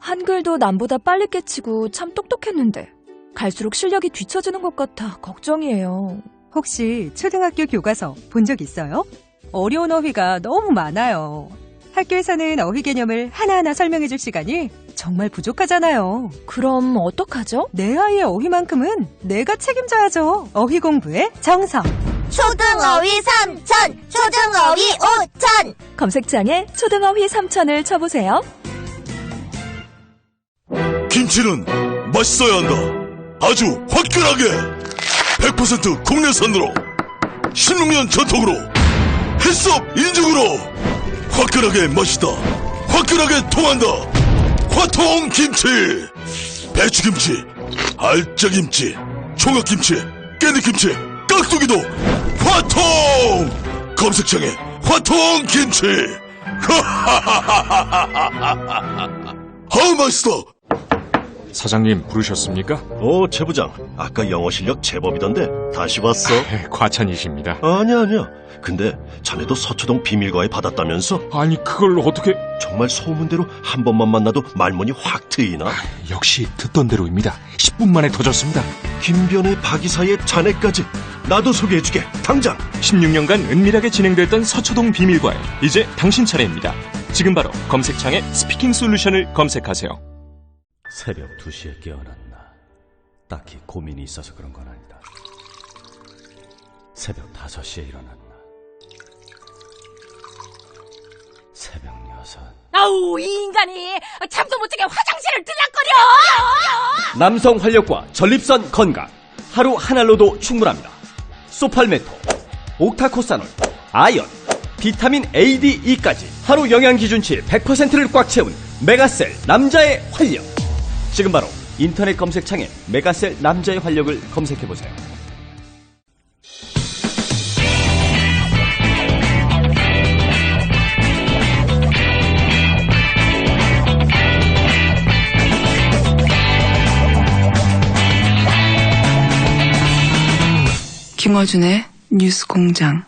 한글도 남보다 빨리 깨치고 참 똑똑했는데 갈수록 실력이 뒤처지는 것 같아 걱정이에요. 혹시 초등학교 교과서 본 적 있어요? 어려운 어휘가 너무 많아요. 학교에서는 어휘 개념을 하나하나 설명해 줄 시간이 정말 부족하잖아요. 그럼 어떡하죠? 내 아이의 어휘만큼은 내가 책임져야죠. 어휘 공부의 정석. 초등어휘 3천, 초등어휘 5천. 검색창에 초등어휘 3천을 쳐보세요. 김치는 맛있어야 한다. 아주 화끈하게 100% 국내산으로 16년 전통으로 햇섭 인증으로 화끈하게 맛있다. 화끈하게 통한다. 화통김치. 배추김치, 알짜김치, 총각김치, 깻잎김치, 깍두기도 화통. 검색창에 화통김치. 아우 맛있어. 사장님 부르셨습니까? 최 부장. 아까 영어 실력 제법이던데 다시 왔어? 과찬이십니다. 아니야. 근데 자네도 서초동 비밀과에 받았다면서? 아니 그걸 어떻게... 정말 소문대로 한 번만 만나도 말문이 확 트이나? 역시 듣던 대로입니다. 10분 만에 터졌습니다. 김변의 박이사의 자네까지. 나도 소개해주게. 당장. 16년간 은밀하게 진행됐던 서초동 비밀과에 이제 당신 차례입니다. 지금 바로 검색창에 스피킹 솔루션을 검색하세요. 새벽 2시에 깨어났나. 딱히 고민이 있어서 그런 건 아니다. 새벽 5시에 일어났나. 새벽 6. 아우, 이 인간이 잠도 못 자게 화장실을 들락거려. 남성 활력과 전립선 건강. 하루 한 알로도 충분합니다. 소팔메토, 옥타코사놀, 아연, 비타민 A, D, E까지 하루 영양 기준치 100%를 꽉 채운 메가셀 남자의 활력. 지금 바로 인터넷 검색창에 메가셀 남자의 활력을 검색해보세요. 김어준의 뉴스공장.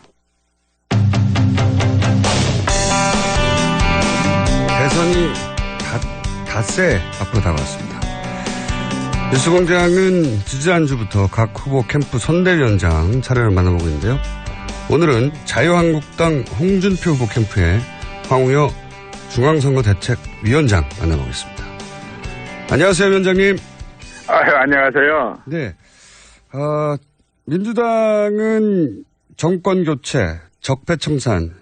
대선이 닷새 앞으로 다가왔습니다. 뉴스공장은 지지난주부터 각 후보 캠프 선대위원장 차례를 만나보고 있는데요. 오늘은 자유한국당 홍준표 후보 캠프의 황우여 중앙선거대책위원장 만나보겠습니다. 안녕하세요, 위원장님. 안녕하세요. 네. 민주당은 정권교체, 적폐청산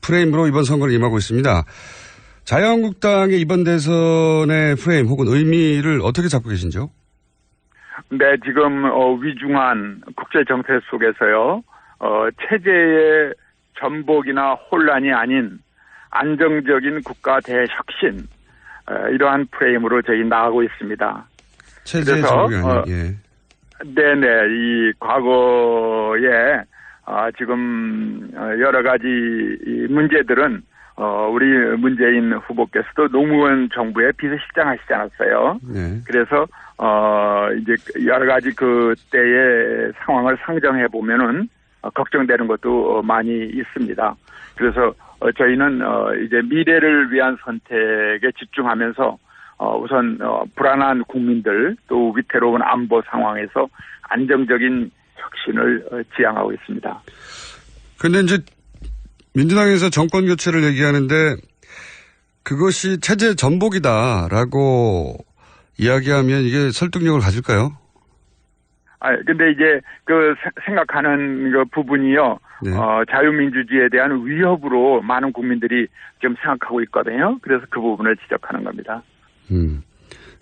프레임으로 이번 선거를 임하고 있습니다. 자유한국당의 이번 대선의 프레임 혹은 의미를 어떻게 잡고 계신지요? 네, 지금 위중한 국제정세 속에서요. 체제의 전복이나 혼란이 아닌 안정적인 국가 대혁신, 이러한 프레임으로 저희 나가고 있습니다. 체제의 전복이 아닌, 예. 네네, 이 과거에 지금 여러 가지 이 문제들은 우리 문재인 후보께서도 노무현 정부의 비서실장 하시지 않았어요. 네. 그래서 이제 여러 가지 그때의 상황을 상정해 보면은 걱정되는 것도 많이 있습니다. 그래서 저희는 이제 미래를 위한 선택에 집중하면서 우선 불안한 국민들 또 위태로운 안보 상황에서 안정적인 혁신을 지향하고 있습니다. 그런데 이제 민주당에서 정권 교체를 얘기하는데 그것이 체제 전복이다라고 이야기하면 이게 설득력을 가질까요? 근데 이제 생각하는 그 부분이요. 네. 자유민주주의에 대한 위협으로 많은 국민들이 좀 생각하고 있거든요. 그래서 그 부분을 지적하는 겁니다.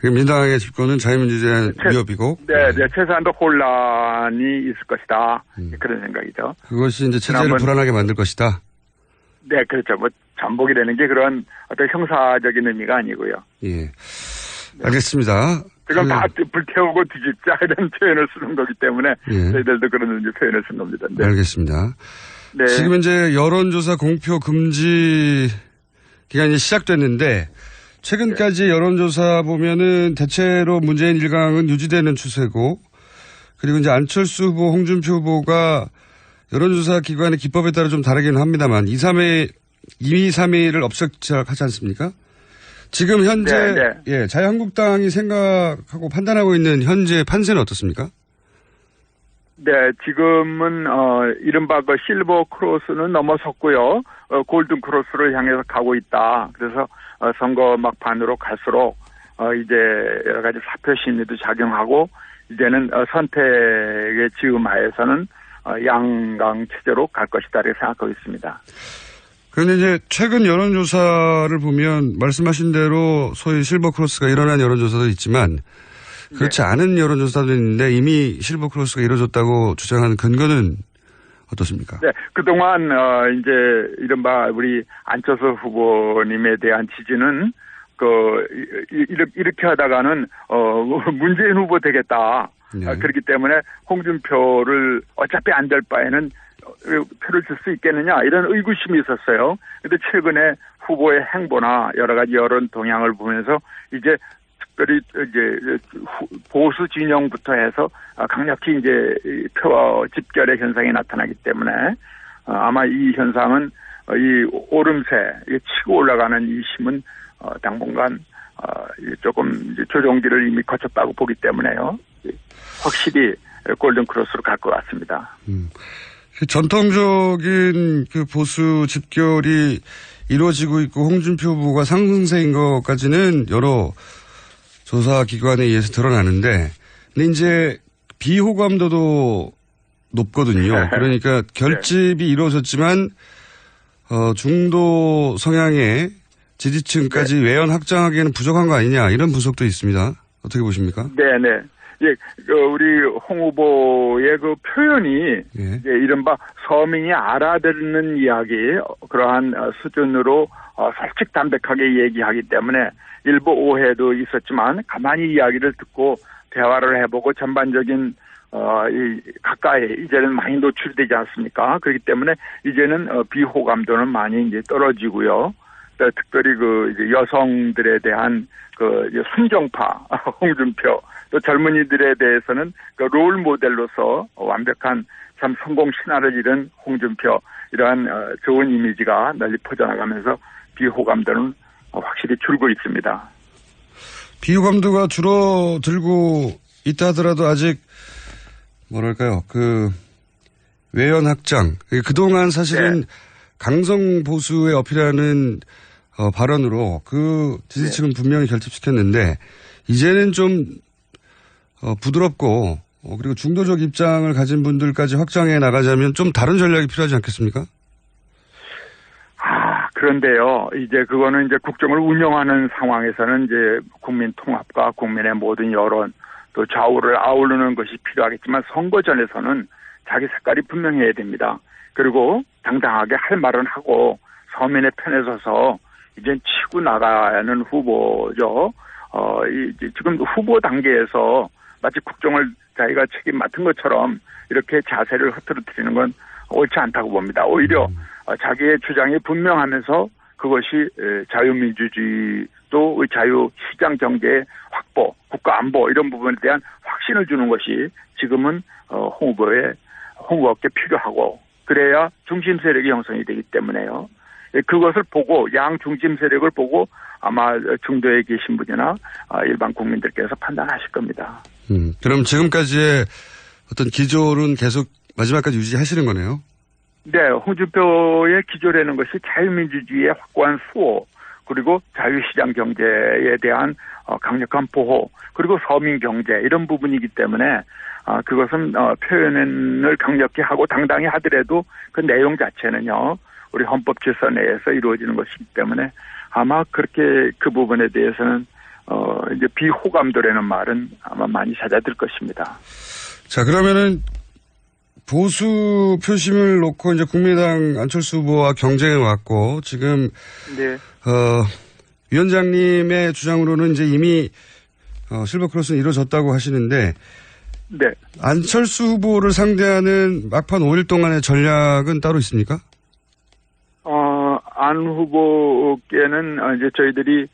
민주당의 집권은 자유민주주의의 위협이고. 네, 최소한도 혼란이 있을 것이다. 그런 생각이죠. 그것이 이제 체제를 불안하게 만들 것이다. 네, 그렇죠. 전복이라는 게 그런 어떤 형사적인 의미가 아니고요. 예. 알겠습니다. 지금 다 불태우고 뒤집자 이런 표현을 쓰는 거기 때문에 예. 저희들도 그런 표현을 쓴 겁니다. 네. 알겠습니다. 네. 지금 이제 여론조사 공표 금지 기간이 시작됐는데 최근까지 네. 여론조사 보면은 대체로 문재인 일강은 유지되는 추세고 그리고 이제 안철수 후보, 홍준표 후보가 여론조사 기관의 기법에 따라 좀 다르기는 합니다만 2, 3회를 업적하지 않습니까? 지금 현재 네, 네. 예, 자유한국당이 생각하고 판단하고 있는 현재 판세는 어떻습니까? 네, 지금은 이른바 그 실버 크로스는 넘어섰고요. 골든 크로스를 향해서 가고 있다. 그래서 선거 막판으로 갈수록 이제 여러 가지 사표 심리도 작용하고 이제는 선택의 지음하에서는 양강 체제로 갈 것이다 이렇게 생각하고 있습니다. 그런데 이제 최근 여론조사를 보면 말씀하신 대로 소위 실버 크로스가 일어난 여론조사도 있지만 그렇지 않은 여론조사도 있는데 이미 실버 크로스가 이루어졌다고 주장하는 근거는 어떻습니까? 네, 그동안 이제 이른바 우리 안철수 후보님에 대한 지지는 이렇게 하다가는 문재인 후보 되겠다. 네. 그렇기 때문에 홍준표를 어차피 안 될 바에는 표를 줄 수 있겠느냐 이런 의구심이 있었어요. 그런데 최근에 후보의 행보나 여러 가지 여론 동향을 보면서 이제 특별히 이제 보수 진영부터 해서 강력히 이제 표 집결의 현상이 나타나기 때문에 아마 이 현상은 이 오름세 치고 올라가는 이 힘은 당분간 조금 이제 조정기를 이미 거쳤다고 보기 때문에요. 확실히 골든 크로스로 갈 것 같습니다. 전통적인 그 보수 집결이 이루어지고 있고 홍준표 후보가 상승세인 것까지는 여러 조사 기관에 의해서 드러나는데, 근데 이제 비호감도도 높거든요. 그러니까 결집이 이루어졌지만 중도 성향의 지지층까지 외연 확장하기에는 부족한 거 아니냐 이런 분석도 있습니다. 어떻게 보십니까? 네네. 예, 우리 홍 후보의 그 표현이 이제 이른바 서민이 알아듣는 이야기 그러한 수준으로 솔직 담백하게 얘기하기 때문에 일부 오해도 있었지만 가만히 이야기를 듣고 대화를 해보고 전반적인 가까이 이제는 많이 노출되지 않습니까? 그렇기 때문에 이제는 비호감도는 많이 이제 떨어지고요. 특별히 그 이제 여성들에 대한 그 이제 순정파 홍준표 또 젊은이들에 대해서는 그 롤 모델로서 완벽한 참 성공 신화를 이룬 홍준표 이러한 좋은 이미지가 널리 퍼져나가면서 비호감도는 확실히 줄고 있습니다. 비호감도가 줄어들고 있다 하더라도 아직 뭐랄까요 그 외연 확장 그동안 사실은 강성 보수에 어필하는 발언으로 그 지지층은 분명히 결집시켰는데 이제는 좀 부드럽고 그리고 중도적 입장을 가진 분들까지 확장해 나가자면 좀 다른 전략이 필요하지 않겠습니까? 그런데요, 이제 그거는 이제 국정을 운영하는 상황에서는 이제 국민 통합과 국민의 모든 여론 또 좌우를 아우르는 것이 필요하겠지만 선거 전에서는 자기 색깔이 분명해야 됩니다. 그리고 당당하게 할 말은 하고 서민의 편에 서서 이제 치고 나가는 후보죠. 지금 후보 단계에서 마치 국정을 자기가 책임 맡은 것처럼 이렇게 자세를 흐트러뜨리는 건 옳지 않다고 봅니다. 오히려 자기의 주장이 분명하면서 그것이 자유민주주의 또 자유시장 경제의 확보, 국가안보 이런 부분에 대한 확신을 주는 것이 지금은 홍 후보께 필요하고 그래야 중심 세력이 형성이 되기 때문에요. 그것을 보고 양 중심 세력을 보고 아마 중도에 계신 분이나 일반 국민들께서 판단하실 겁니다. 그럼 지금까지의 어떤 기조는 계속 마지막까지 유지하시는 거네요? 네, 홍준표의 기조라는 것이 자유민주주의의 확고한 수호, 그리고 자유시장 경제에 대한 강력한 보호, 그리고 서민 경제 이런 부분이기 때문에 그것은 표현을 강력히 하고 당당히 하더라도 그 내용 자체는요, 우리 헌법 질서 내에서 이루어지는 것이기 때문에 아마 그렇게 그 부분에 대해서는 이제 비호감도라는 말은 아마 많이 잦아들 것입니다. 자, 그러면은 보수 표심을 놓고 이제 국민의당 안철수 후보와 경쟁해 왔고 지금 위원장님의 주장으로는 이제 이미 실버 크로스는 이루어졌다고 하시는데 안철수 후보를 상대하는 막판 5일 동안의 전략은 따로 있습니까? 안 후보께는 이제 저희들이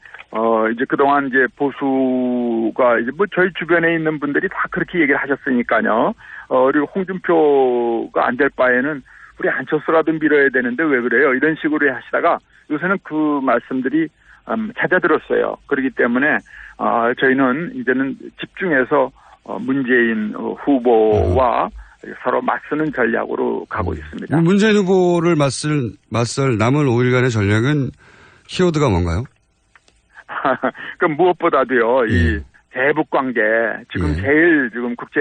이제 그동안 이제 보수가 이제 뭐 저희 주변에 있는 분들이 다 그렇게 얘기를 하셨으니까요. 그리고 홍준표가 안 될 바에는 우리 안철수라도 밀어야 되는데 왜 그래요? 이런 식으로 하시다가 요새는 그 말씀들이 찾아들었어요. 그렇기 때문에 저희는 이제는 집중해서 문재인 후보와 서로 맞서는 전략으로 가고 있습니다. 문재인 후보를 맞설 남은 5일간의 전략은 키워드가 뭔가요? 그 무엇보다도요, 이 대북 관계 지금 제일 지금 국제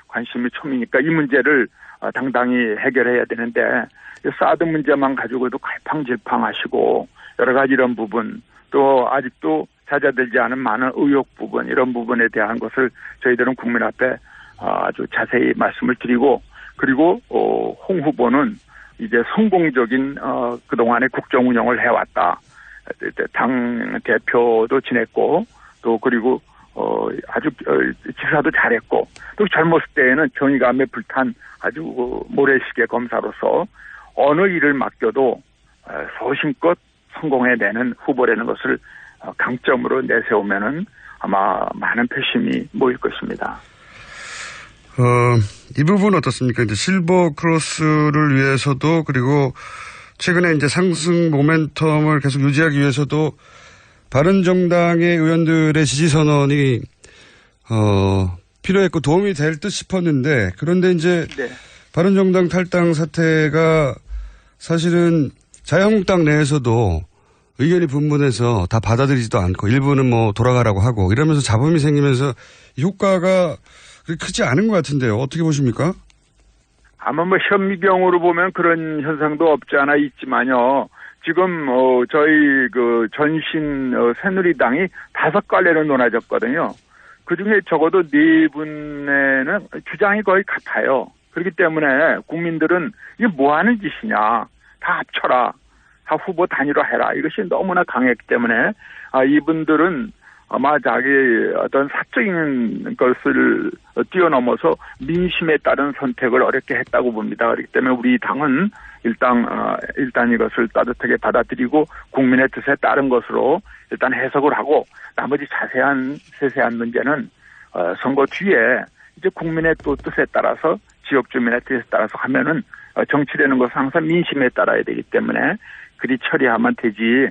관심이 촘이니까 이 문제를 당당히 해결해야 되는데 사드 문제만 가지고도 갈팡질팡하시고 여러 가지 이런 부분 또 아직도 찾아들지 않은 많은 의혹 부분 이런 부분에 대한 것을 저희들은 국민 앞에 아주 자세히 말씀을 드리고 그리고 홍 후보는 이제 성공적인 그동안의 국정 운영을 해왔다. 당 대표도 지냈고 또 그리고 아주 지사도 잘했고 또 젊었을 때에는 정의감에 불탄 아주 모래시계 검사로서 어느 일을 맡겨도 소신껏 성공해내는 후보라는 것을 강점으로 내세우면은 아마 많은 표심이 모일 것입니다. 이 부분 어떻습니까? 이제 실버 크로스를 위해서도 그리고 최근에 이제 상승 모멘텀을 계속 유지하기 위해서도 바른정당의 의원들의 지지 선언이 필요했고 도움이 될 듯 싶었는데 그런데 이제 바른정당 탈당 사태가 사실은 자유한국당 내에서도 의견이 분분해서 다 받아들이지도 않고 일부는 뭐 돌아가라고 하고 이러면서 잡음이 생기면서 효과가 그렇게 크지 않은 것 같은데요. 어떻게 보십니까? 아마 뭐 현미경으로 보면 그런 현상도 없지 않아 있지만요. 지금 저희 그 전신 새누리당이 5갈래로 논하졌거든요. 그중에 적어도 4분에는 주장이 거의 같아요. 그렇기 때문에 국민들은 이게 뭐 하는 짓이냐. 다 합쳐라. 다 후보 단일화해라. 이것이 너무나 강했기 때문에 이분들은 아마 자기 어떤 사적인 것을 뛰어넘어서 민심에 따른 선택을 어렵게 했다고 봅니다. 그렇기 때문에 우리 당은 일단 이것을 따뜻하게 받아들이고 국민의 뜻에 따른 것으로 일단 해석을 하고 나머지 세세한 문제는 선거 뒤에 이제 국민의 또 뜻에 따라서 지역 주민의 뜻에 따라서 하면은 정치라는 것은 항상 민심에 따라야 되기 때문에 그리 처리하면 되지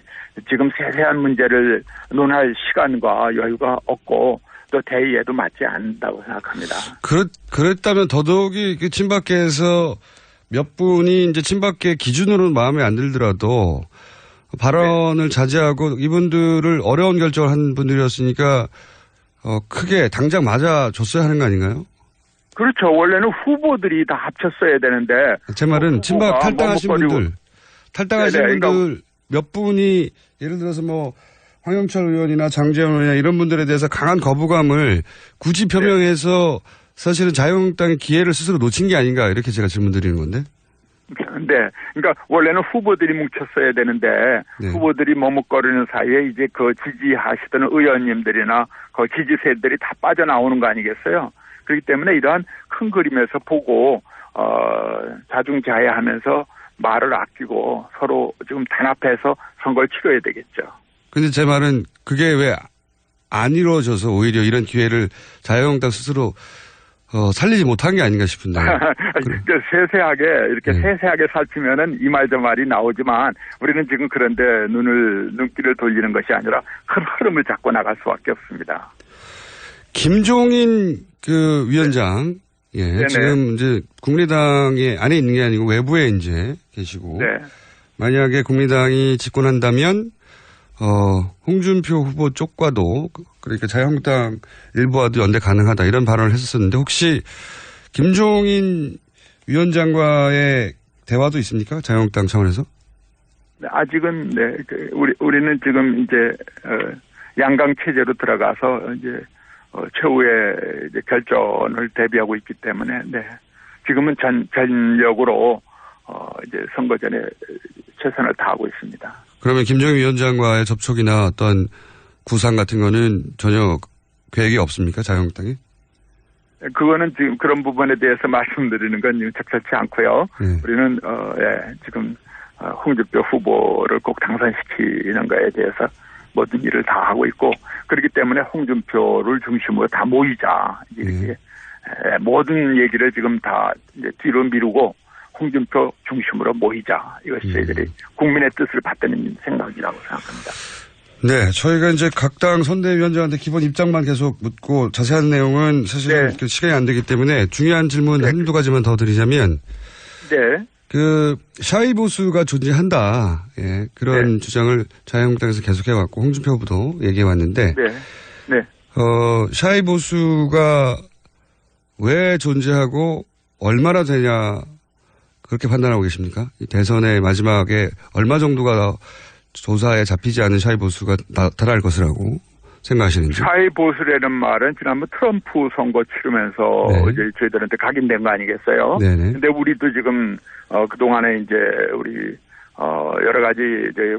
지금 세세한 문제를 논할 시간과 여유가 없고 또 대의에도 맞지 않는다고 생각합니다. 그랬다면 더더욱이 그 친박계에서 몇 분이 이제 친박계 기준으로는 마음에 안 들더라도 발언을 자제하고 이분들을 어려운 결정을 한 분들이었으니까 크게 당장 맞아줬어야 하는 거 아닌가요? 그렇죠. 원래는 후보들이 다 합쳤어야 되는데 제 말은 친박 탈당하신 분들 그러니까 몇 분이 예를 들어서 뭐 황영철 의원이나 장재원 의원이나 이런 분들에 대해서 강한 거부감을 굳이 표명해서 사실은 자유한국당의 기회를 스스로 놓친 게 아닌가 이렇게 제가 질문 드리는 건데. 네. 그러니까 원래는 후보들이 뭉쳤어야 되는데 후보들이 머뭇거리는 사이에 이제 그 지지하시던 의원님들이나 그 지지세들이 다 빠져나오는 거 아니겠어요? 그렇기 때문에 이러한 큰 그림에서 보고 자중자애하면서 말을 아끼고 서로 지금 단합해서 선거를 치러야 되겠죠. 근데 제 말은 그게 왜 안 이루어져서 오히려 이런 기회를 자유한국당 스스로 살리지 못한 게 아닌가 싶은데. 세세하게 이렇게 세세하게 살피면은 이 말 저 말이 나오지만 우리는 지금 그런데 눈길을 돌리는 것이 아니라 큰 흐름을 잡고 나갈 수밖에 없습니다. 김종인 그 위원장, 지금 이제 국민의당에 안에 있는 게 아니고 외부에 이제 계시고, 만약에 국민의당이 집권한다면 홍준표 후보 쪽과도 그러니까 자유한국당 일부와도 연대 가능하다 이런 발언을 했었는데 혹시 김종인 위원장과의 대화도 있습니까? 자유한국당 차원에서? 아직은 우리는 지금 이제 양강 체제로 들어가서 이제 최후의 이제 결전을 대비하고 있기 때문에 지금은 전력으로 이제 선거 전에 최선을 다하고 있습니다. 그러면 김종인 위원장과의 접촉이나 어떤 구상 같은 거는 전혀 계획이 없습니까? 자유한국당이? 그거는 지금 그런 부분에 대해서 말씀드리는 건 적절치 않고요. 우리는 지금 홍준표 후보를 꼭 당선시키는 거에 대해서 모든 일을 다 하고 있고 그렇기 때문에 홍준표를 중심으로 다 모이자 이렇게 모든 얘기를 지금 다 이제 뒤로 미루고 홍준표 중심으로 모이자. 이것이 저희들이 국민의 뜻을 받드는 생각이라고 생각합니다. 네, 저희가 이제 각 당 선대위원장한테 기본 입장만 계속 묻고 자세한 내용은 사실은 네. 시간이 안 되기 때문에 중요한 질문 한두 가지만 더 드리자면 네. 샤이 보수가 존재한다. 예, 그런 주장을 자유한국당에서 계속해왔고 홍준표 후보도 얘기해왔는데 네. 샤이 보수가 왜 존재하고 얼마나 되냐 그렇게 판단하고 계십니까? 이 대선의 마지막에 얼마 정도가 조사에 잡히지 않은 샤이 보수가 나타날 것이라고 생각하시는지? 샤이 보수라는 말은 지난번 트럼프 선거 치르면서 이제 저희들한테 각인된 거 아니겠어요? 네네. 근데 우리도 지금 그동안에 이제 우리 여러 가지 이제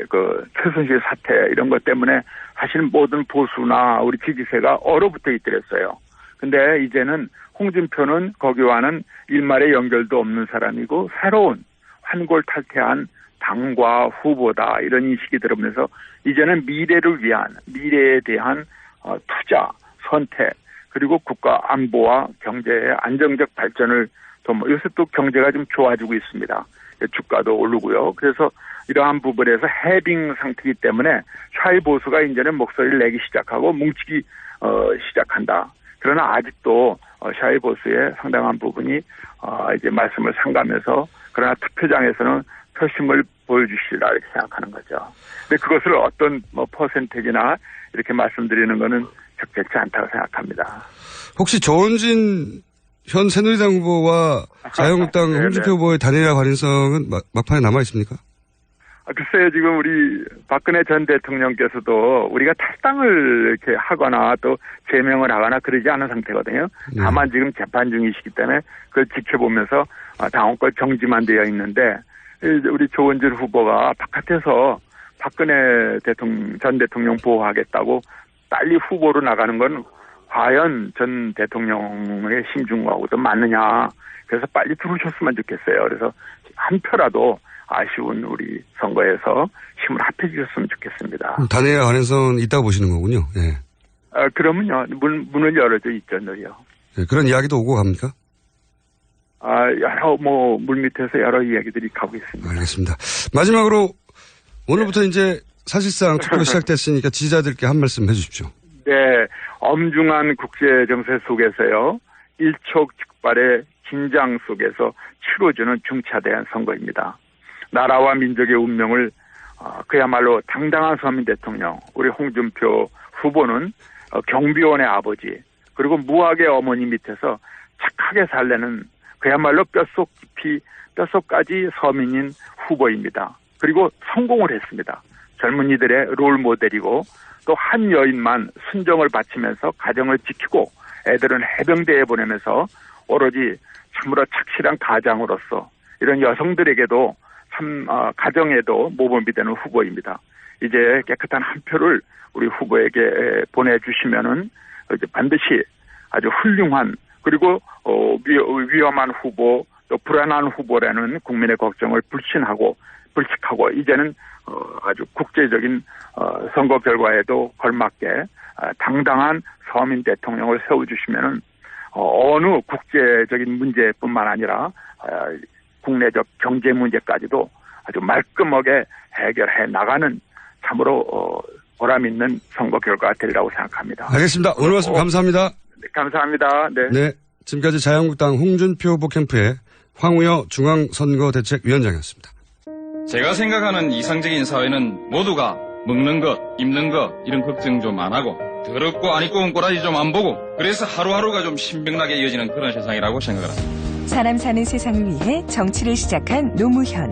그 최순실 사태 이런 것 때문에 사실 모든 보수나 우리 지지세가 얼어붙어 있더랬어요. 근데 이제는 홍준표는 거기와는 일말의 연결도 없는 사람이고 새로운 환골탈태한 당과 후보다 이런 인식이 들으면서 이제는 미래에 대한 투자, 선택 그리고 국가 안보와 경제의 안정적 발전을 요새 또 경제가 좀 좋아지고 있습니다. 주가도 오르고요. 그래서 이러한 부분에서 해빙 상태이기 때문에 샤이 보수가 이제는 목소리를 내기 시작하고 뭉치기 시작한다. 그러나 아직도 샤이 보수의 상당한 부분이 이제 말씀을 삼가면서 그러나 투표장에서는 표심을 보여주시리라 이렇게 생각하는 거죠. 근데 그것을 어떤 퍼센테이지나 이렇게 말씀드리는 거는 적절치 않다고 생각합니다. 혹시 조은진 현 새누리당 후보와 자유한국당 홍준표 후보의 단일화 가능성은 막판에 남아 있습니까? 글쎄요, 지금 우리 박근혜 전 대통령께서도 우리가 탈당을 이렇게 하거나 또 제명을 하거나 그러지 않은 상태거든요. 다만 지금 재판 중이시기 때문에 그걸 지켜보면서 당원권 정지만 되어 있는데 우리 조은진 후보가 바깥에서 박근혜 전 대통령 보호하겠다고 빨리 후보로 나가는 건 과연 전 대통령의 심중하고도 맞느냐. 그래서 빨리 들어오셨으면 좋겠어요. 그래서 한 표라도 아쉬운 우리 선거에서 힘을 합해주셨으면 좋겠습니다. 단일화 가능성은 있다고 보시는 거군요. 예. 그러면요. 문은 열어져 있죠, 늘요. 예, 그런 이야기도 오고 갑니까? 물밑에서 여러 이야기들이 가고 있습니다. 알겠습니다. 마지막으로 오늘부터 이제 사실상 투표가 시작됐으니까 지지자들께 한 말씀 해주십시오. 네. 엄중한 국제 정세 속에서요. 일촉즉발의 긴장 속에서 치러주는 중차대한 선거입니다. 나라와 민족의 운명을 그야말로 당당한 서민 대통령 우리 홍준표 후보는 경비원의 아버지 그리고 무학의 어머니 밑에서 착하게 살려는 그야말로 뼛속까지 서민인 후보입니다. 그리고 성공을 했습니다. 젊은이들의 롤 모델이고 또 한 여인만 순정을 바치면서 가정을 지키고 애들은 해병대에 보내면서 오로지 참으로 착실한 가장으로서 이런 여성들에게도 참 가정에도 모범이 되는 후보입니다. 이제 깨끗한 한 표를 우리 후보에게 보내주시면은 이제 반드시 아주 훌륭한 그리고 위험한 후보 또 불안한 후보라는 국민의 걱정을 불식하고 이제는 아주 국제적인 선거 결과에도 걸맞게 당당한 서민 대통령을 세워주시면은 어느 국제적인 문제뿐만 아니라 국내적 경제 문제까지도 아주 말끔하게 해결해 나가는 참으로 보람 있는 선거 결과가 되리라고 생각합니다. 알겠습니다. 오늘 말씀 감사합니다. 네, 감사합니다. 네. 지금까지 자유한국당 홍준표 후보 캠프의 황우여 중앙선거대책위원장이었습니다. 제가 생각하는 이상적인 사회는 모두가 먹는 것, 입는 것 이런 걱정 좀 안 하고 더럽고 안 입고 온 꼬라지 좀 안 보고 그래서 하루하루가 좀 신명나게 이어지는 그런 세상이라고 생각을 합니다. 사람 사는 세상을 위해 정치를 시작한 노무현.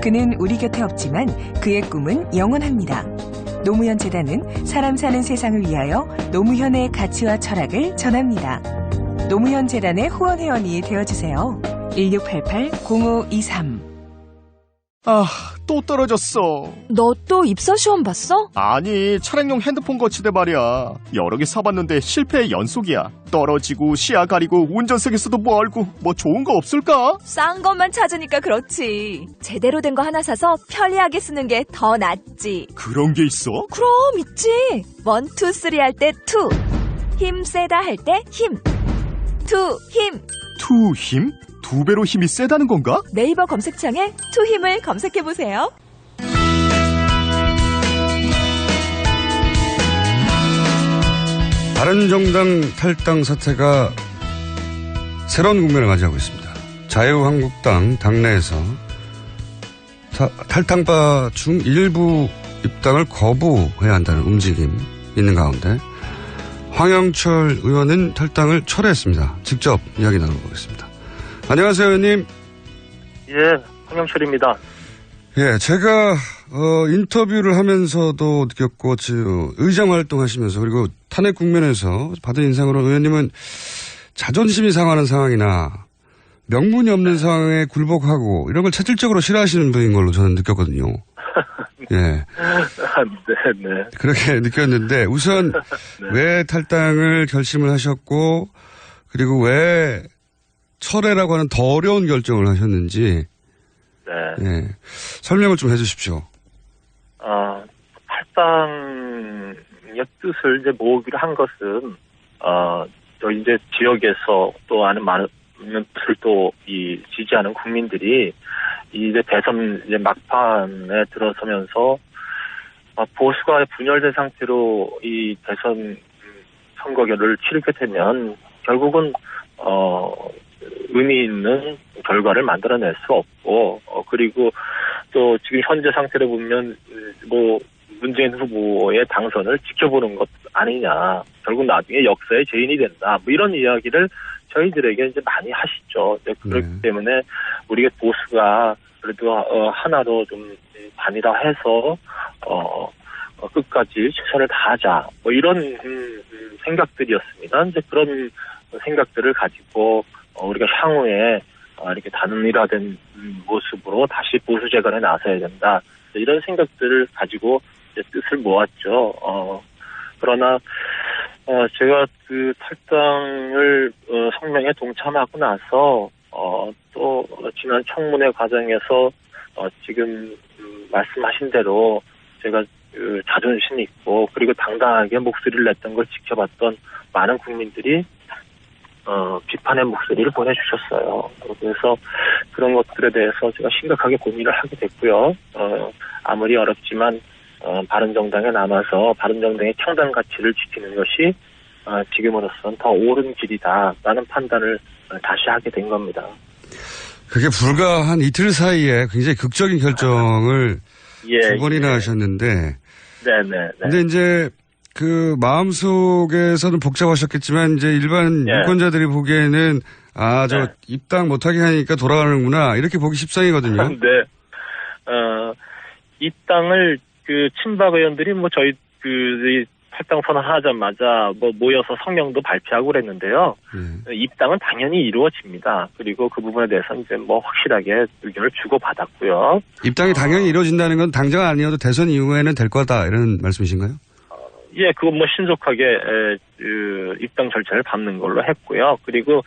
그는 우리 곁에 없지만 그의 꿈은 영원합니다. 노무현 재단은 사람 사는 세상을 위하여 노무현의 가치와 철학을 전합니다. 노무현 재단의 후원 회원이 되어주세요. 1688-0523 또 떨어졌어. 너 또 입사 시험 봤어? 아니, 차량용 핸드폰 거치대 말이야. 여러 개 사봤는데 실패의 연속이야. 떨어지고 시야 가리고 운전석에서도 멀고 뭐 좋은 거 없을까? 싼 것만 찾으니까 그렇지. 제대로 된 거 하나 사서 편리하게 쓰는 게 더 낫지. 그런 게 있어? 그럼 있지. 1, 2, 3 할 때 2. 힘 세다 할 때 힘. 2 힘. 2 힘? 2배로 힘이 세다는 건가? 네이버 검색창에 2힘을 검색해보세요. 바른정당 탈당 사태가 새로운 국면을 맞이하고 있습니다. 자유한국당 당내에서 탈당파 중 일부 입당을 거부해야 한다는 움직임 있는 가운데 황영철 의원은 탈당을 철회했습니다. 직접 이야기 나눠보겠습니다. 안녕하세요, 의원님. 예, 황영철입니다. 예, 제가 인터뷰를 하면서도 느꼈고 의정 활동하시면서 그리고 탄핵 국면에서 받은 인상으로 의원님은 자존심이 상하는 상황이나 명분이 없는 상황에 굴복하고 이런 걸 체질적으로 싫어하시는 분인 걸로 저는 느꼈거든요. 예. 네. 그렇게 느꼈는데 우선 네. 왜 탈당을 결심을 하셨고 그리고 왜 철회라고 하는 더 어려운 결정을 하셨는지 네. 예. 설명을 좀 해주십시오. 탈당의 뜻을 이제 모으기로 한 것은 저 이제 지역에서 또 아는 많은 뜻을 또 지지하는 국민들이 이제 대선 이제 막판에 들어서면서 보수가 분열된 상태로 이 대선 선거를 치르게 되면 결국은 의미 있는 결과를 만들어낼 수 없고 그리고 또 지금 현재 상태로 보면 뭐 문재인 후보의 당선을 지켜보는 것 아니냐. 결국 나중에 역사의 죄인이 된다. 뭐 이런 이야기를 저희들에게 이제 많이 하시죠. 그렇기 때문에 우리가 보수가 그래도 하나로 좀 단일화해서 끝까지 최선을 다하자. 뭐 이런 생각들이었습니다. 이제 그런 생각들을 가지고 우리가 향후에 이렇게 단일화된 모습으로 다시 보수 재건에 나서야 된다. 이런 생각들을 가지고 이제 뜻을 모았죠. 그러나 제가 그 탈당을 성명에 동참하고 나서 또 지난 청문회 과정에서 지금 말씀하신 대로 제가 자존심 있고 그리고 당당하게 목소리를 냈던 걸 지켜봤던 많은 국민들이 비판의 목소리를 보내주셨어요. 그래서 그런 것들에 대해서 제가 심각하게 고민을 하게 됐고요. 아무리 어렵지만 바른정당에 남아서 바른정당의 창당 가치를 지키는 것이 지금으로서는 더 옳은 길이다라는 판단을 다시 하게 된 겁니다. 그게 불과 한 이틀 사이에 굉장히 극적인 결정을 두 번이나 하셨는데 네네. 근데 이제 그 마음속에서는 복잡하셨겠지만 이제 일반 유권자들이 보기에는 저 입당 못하게 하니까 돌아가는구나 이렇게 보기 십상이거든요. 네. 입당을 그 친박 의원들이 뭐 저희 탈당 선언하자마자 모여서 성명도 발표하고 그랬는데요. 입당은 당연히 이루어집니다. 그리고 그 부분에 대해서 이제 확실하게 의견을 주고받았고요. 입당이 당연히 이루어진다는 건 당장 아니어도 대선 이후에는 될 거다 이런 말씀이신가요? 예, 그건 신속하게 입당 절차를 밟는 걸로 했고요. 그리고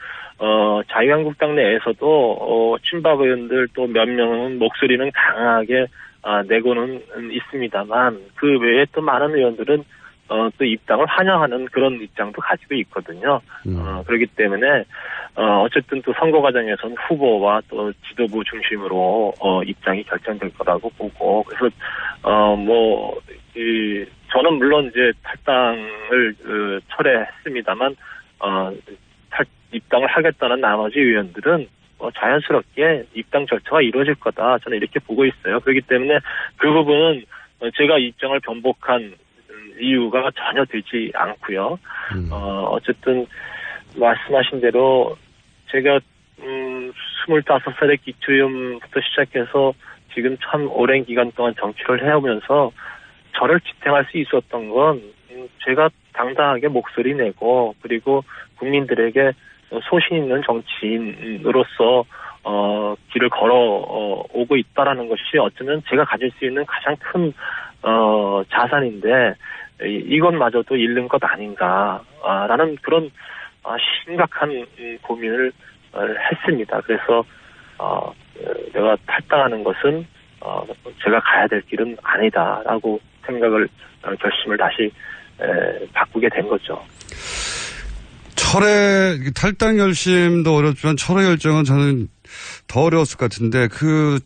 자유한국당 내에서도 친박 의원들 또 몇 명은 목소리는 강하게 내고는 있습니다만 그 외에 또 많은 의원들은 또 입당을 환영하는 그런 입장도 가지고 있거든요. 그렇기 때문에 어쨌든 또 선거 과정에서는 후보와 또 지도부 중심으로 입장이 결정될 거라고 보고 그래서 저는 물론 이제 탈당을 철회했습니다만 입당을 하겠다는 나머지 의원들은 자연스럽게 입당 절차가 이루어질 거다. 저는 이렇게 보고 있어요. 그렇기 때문에 그 부분은 제가 입장을 변복한 이유가 전혀 되지 않고요. 어쨌든 말씀하신 대로 제가 25살의 기초의원부터 시작해서 지금 참 오랜 기간 동안 정치를 해오면서 저를 지탱할 수 있었던 건 제가 당당하게 목소리 내고 그리고 국민들에게 소신 있는 정치인으로서 길을 걸어오고 있다라는 것이 어쩌면 제가 가질 수 있는 가장 큰 자산인데 이것마저도 잃는 것 아닌가라는 그런 심각한 고민을 했습니다. 그래서 내가 탈당하는 것은 제가 가야 될 길은 아니다라고 결심을 다시 바꾸게 된 거죠. 탈당 결심도 어렵지만 철회 결정은 저는 더 어려웠을 것 같은데 그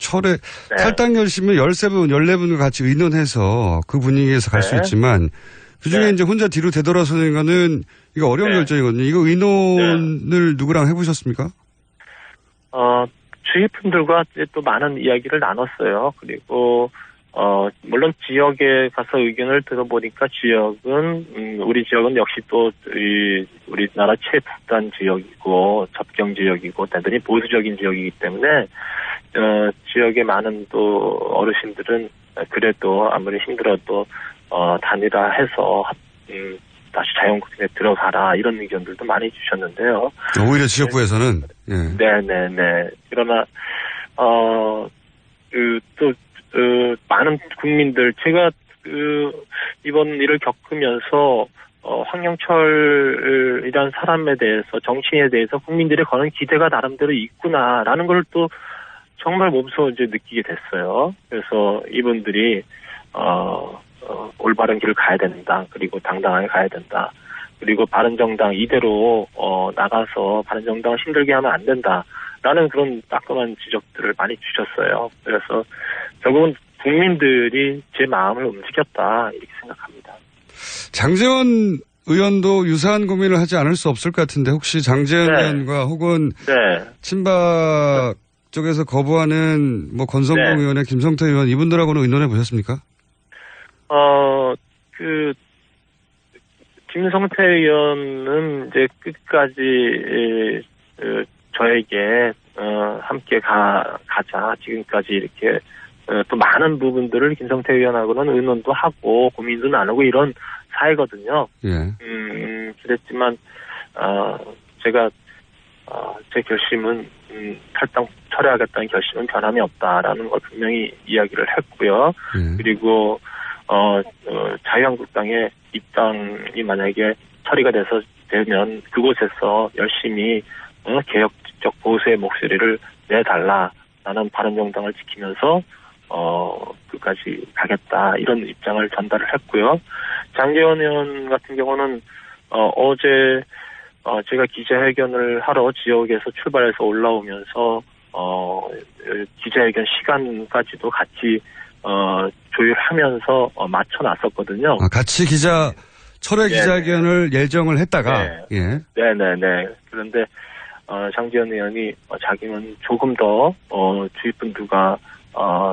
탈당 결심은 13분, 14분과 같이 의논해서 그 분위기에서 갈 수 있지만 그중에 네. 이제 혼자 뒤로 되돌아서는 거는 이거 어려운 결정이거든요. 이거 의논을 누구랑 해보셨습니까? 주위 분들과 이제 또 많은 이야기를 나눴어요. 그리고 물론 지역에 가서 의견을 들어보니까 우리 지역은 역시 또 우리나라 최북단 지역이고 접경 지역이고 대단히 보수적인 지역이기 때문에 지역의 많은 또 어르신들은 그래도 아무리 힘들어도 단일화해서 다시 자연국민에 들어가라 이런 의견들도 많이 주셨는데요. 오히려 지역구에서는 네네네. 그러나 많은 국민들 제가 이번 일을 겪으면서 황영철이라는 사람에 대해서 정치인에 대해서 국민들이 거는 기대가 나름대로 있구나라는 걸 또 정말 몸소 이제 느끼게 됐어요. 그래서 이분들이 올바른 길을 가야 된다. 그리고 당당하게 가야 된다. 그리고 바른정당 이대로 나가서 바른정당을 힘들게 하면 안 된다라는 그런 따끔한 지적들을 많이 주셨어요. 그래서 결국은 국민들이 제 마음을 움직였다 이렇게 생각합니다. 장제원 의원도 유사한 고민을 하지 않을 수 없을 것 같은데 혹시 장제원 의원과 혹은 친박 쪽에서 거부하는 뭐 권성동 의원의 김성태 의원 이분들하고는 의논해 보셨습니까? 김성태 의원은 이제 끝까지 저에게 함께 가자 지금까지 이렇게 또 많은 부분들을 김성태 의원하고는 의논도 하고 고민도 나누고 이런 사이거든요. 그랬지만 제가 제 결심은 탈당 철회하겠다는 결심은 변함이 없다라는 걸 분명히 이야기를 했고요. 그리고 자유한국당의 입당이 만약에 처리가 되면 그곳에서 열심히 개혁적 보수의 목소리를 내달라라는 바른정당을 지키면서 끝까지 가겠다 이런 입장을 전달을 했고요. 장제원 의원 같은 경우는 어제 제가 기자회견을 하러 지역에서 출발해서 올라오면서 기자회견 시간까지도 같이 조율하면서 맞춰놨었거든요. 같이 철회 기자회견을 예정을 했다가 네네네. 그런데 장제원 의원이 자기는 조금 더 주위 분들과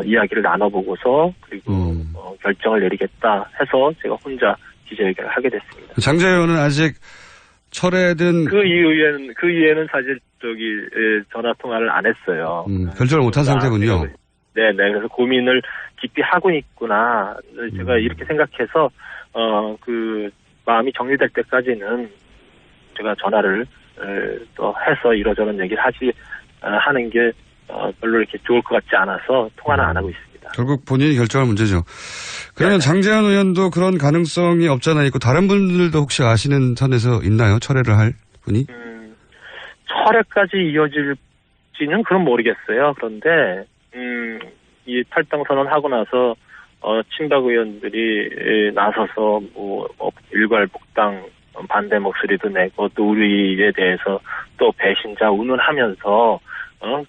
이야기를 나눠보고서 그리고 결정을 내리겠다 해서 제가 혼자 기자회견을 하게 됐습니다. 장제원 의원은 아직 철회든 그 이후에는 사실 전화 통화를 안 했어요. 결정을 못한 상태군요. 네네. 그래서 고민을 깊이 하고 있구나. 제가 이렇게 생각해서 마음이 정리될 때까지는 제가 전화를 또 해서 이러저런 얘기를 하는 게 별로 이렇게 좋을 것 같지 않아서 통화는 안 하고 있습니다. 결국 본인이 결정할 문제죠. 그러면 장제원 의원도 그런 가능성이 없잖아 있고 다른 분들도 혹시 아시는 선에서 있나요? 철회를 할 분이? 철회까지 이어질지는 그건 모르겠어요. 그런데 이 탈당 선언하고 나서 친박 의원들이 나서서 일괄복당 반대 목소리도 내고 또 우리에 대해서 또 배신자 운운하면서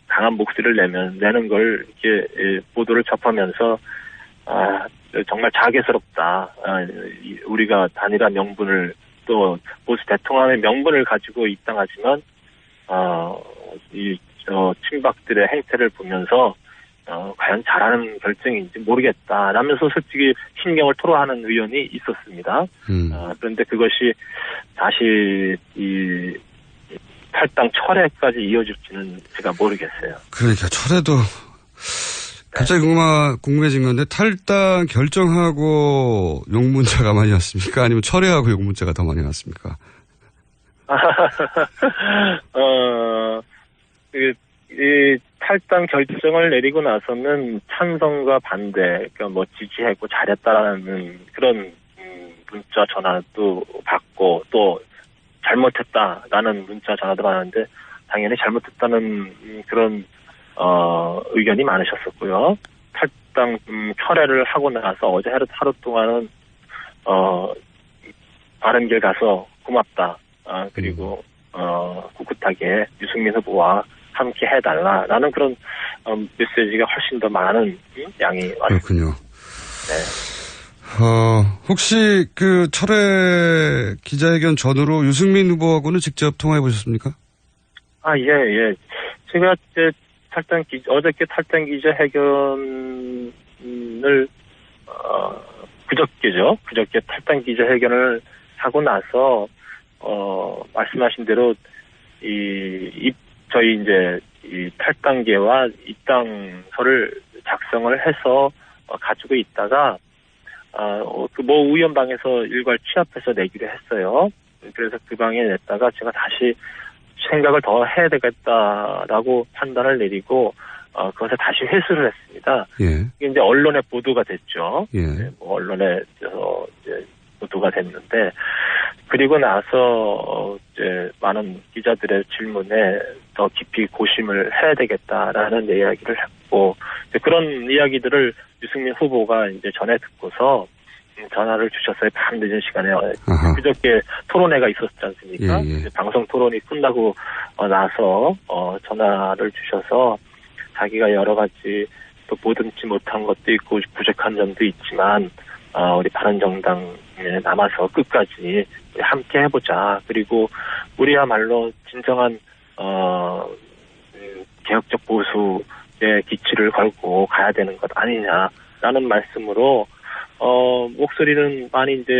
강한 목소리를 내는 걸 이렇게 보도를 접하면서 정말 자괴스럽다. 우리가 단일화 명분을 또 보수 대통합의 명분을 가지고 입당하지만 친박들의 행태를 보면서 과연 잘하는 결정인지 모르겠다라면서 솔직히 신경을 토로하는 의원이 있었습니다. 그런데 그것이 다시 이 탈당 철회까지 이어질지는 제가 모르겠어요. 그러니까 철회도 갑자기 궁금해진 건데 탈당 결정하고 욕문자가 많이 왔습니까? 아니면 철회하고 욕문자가 더 많이 왔습니까? 이 탈당 결정을 내리고 나서는 찬성과 반대, 그러니까 뭐 지지했고 잘했다라는 그런 문자 전화도 받고 또 잘못했다라는 문자 전화도 받았는데 당연히 잘못했다는 그런 의견이 많으셨었고요. 탈당 철회를 하고 나서 어제 하루 동안은 바른 길 가서 고맙다. 그리고 꿋꿋하게 유승민 후보와 함께 해달라라는 그런 메시지가 훨씬 더 많은 양이 왔습니다. 그렇군요. 네. 혹시 그 철회 기자회견 전후로 유승민 후보하고는 직접 통화해 보셨습니까? 예. 제가 이제 어저께 탈당 기자회견을, 그저께 탈당 기자회견을 하고 나서, 말씀하신 대로, 저희 이제, 이 탈당계와 입당서를 작성을 해서 가지고 있다가, 그 의원방에서 일괄 취합해서 내기로 했어요. 그래서 그 방에 냈다가 제가 다시 생각을 더 해야 되겠다라고 판단을 내리고, 그것을 다시 회수를 했습니다. 예. 이게 이제 언론에 보도가 됐죠. 예. 네, 언론에 이제 보도가 됐는데, 그리고 나서 이제 많은 기자들의 질문에 더 깊이 고심을 해야 되겠다라는 이야기를 했고, 그런 이야기들을 유승민 후보가 이제 전에 듣고서 전화를 주셨어요. 밤 늦은 시간에. 그저께 토론회가 있었지 않습니까? 예. 이제 방송 토론이 끝나고 나서 전화를 주셔서 자기가 여러 가지 또 보듬지 못한 것도 있고 부족한 점도 있지만 우리 바른정당에 남아서 끝까지 함께 해보자. 그리고 우리야말로 진정한 개혁적 보수의 기치를 걸고 가야 되는 것 아니냐라는 말씀으로 목소리는 많이 이제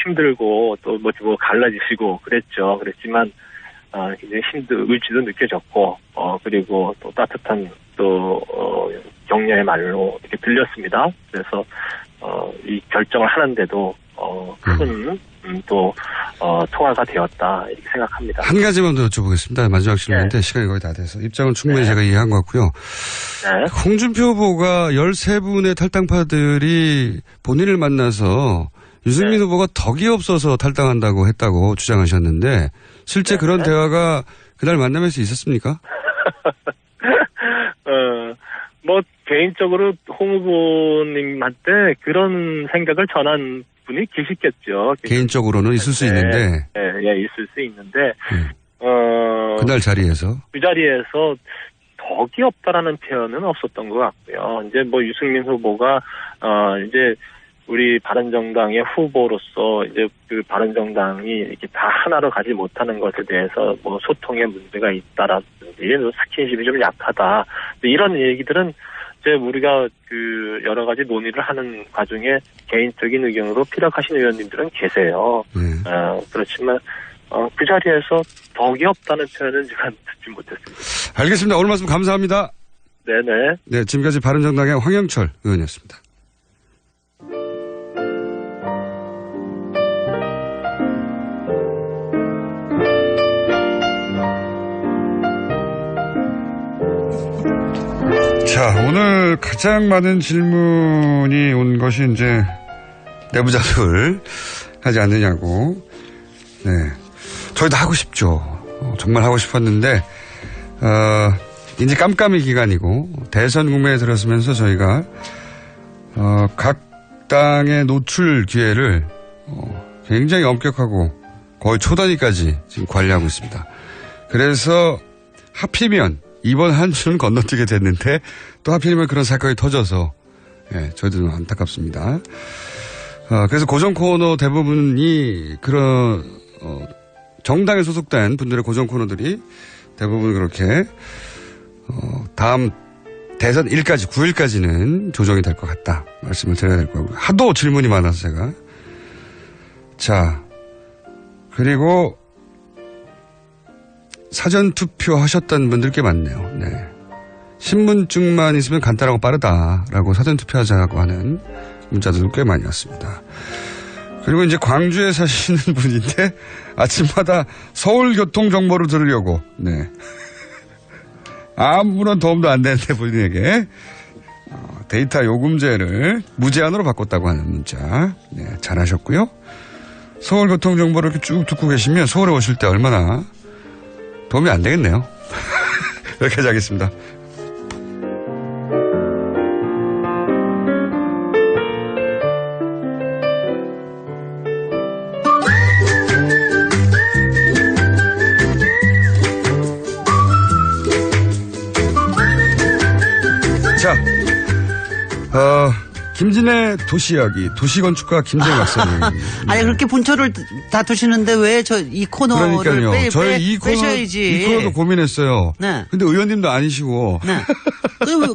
힘들고 또 뭐 갈라지시고 그랬지만 굉장히 의지도 느껴졌고 그리고 또 따뜻한 또 격려의 말로 이렇게 들렸습니다. 그래서 이 결정을 하는데도 큰 또 통화가 되었다 이렇게 생각합니다. 한 가지만 더 여쭤보겠습니다. 마지막 질문인데 네. 시간이 거의 다 돼서 입장은 충분히 제가 이해한 것 같고요. 네. 홍준표 후보가 13분의 탈당파들이 본인을 만나서 유승민 후보가 덕이 없어서 탈당한다고 했다고 주장하셨는데 실제 그런 대화가 그날 만나면서 있었습니까? 개인적으로 홍 후보님한테 그런 생각을 전한 분이 계시겠죠. 개인적으로는 있을 수 있는데. 예, 있을 수 있는데, 그날 자리에서? 그 자리에서 덕이 없다라는 표현은 없었던 것 같고요. 이제 유승민 후보가, 이제 우리 바른정당의 후보로서 이제 그 바른정당이 이렇게 다 하나로 가지 못하는 것에 대해서 소통에 문제가 있다라든지 스킨십이 좀 약하다. 이런 얘기들은 이제 우리가 그 여러 가지 논의를 하는 과정에 개인적인 의견으로 피력하신 의원님들은 계세요. 그렇지만 그 자리에서 덕이 없다는 표현은 제가 듣지 못했습니다. 알겠습니다. 오늘 말씀 감사합니다. 네네. 네, 지금까지 바른정당의 황영철 의원이었습니다. 자, 오늘 가장 많은 질문이 온 것이 이제 내부자들 하지 않느냐고. 네. 저희도 하고 싶죠. 정말 하고 싶었는데, 이제 깜깜이 기간이고, 대선 국면에 들어서면서 저희가, 각 당의 노출 기회를, 굉장히 엄격하고 거의 초단위까지 지금 관리하고 있습니다. 그래서 하필이면 이번 한 주는 건너뛰게 됐는데 또 하필이면 그런 사건이 터져서 저희도 좀 안타깝습니다. 그래서 고정 코너 대부분이 그런 정당에 소속된 분들의 고정 코너들이 대부분 그렇게 다음 대선 1까지 9일까지는 조정이 될 것 같다 말씀을 드려야 될 거고요. 하도 질문이 많아서 제가 자 그리고 사전투표 하셨던 분들 꽤 많네요. 네. 신분증만 있으면 간단하고 빠르다라고 사전투표하자고 하는 문자들 꽤 많이 왔습니다. 그리고 이제 광주에 사시는 분인데 아침마다 서울 교통 정보를 들으려고 네. 아무런 도움도 안 되는데 본인에게 데이터 요금제를 무제한으로 바꿨다고 하는 문자 네, 잘하셨고요. 서울 교통 정보를 이렇게 쭉 듣고 계시면 서울에 오실 때 얼마나 도움이 안 되겠네요. 여기까지 하겠습니다. 자, 김진애 도시 이야기, 도시건축가 김진애 박사님. 아니 그렇게 분초를 다 두시는데 왜 저 이 코너를 그러니까요. 저희 빼셔야지. 이 코너도 고민했어요. 네. 근데 의원님도 아니시고. 네.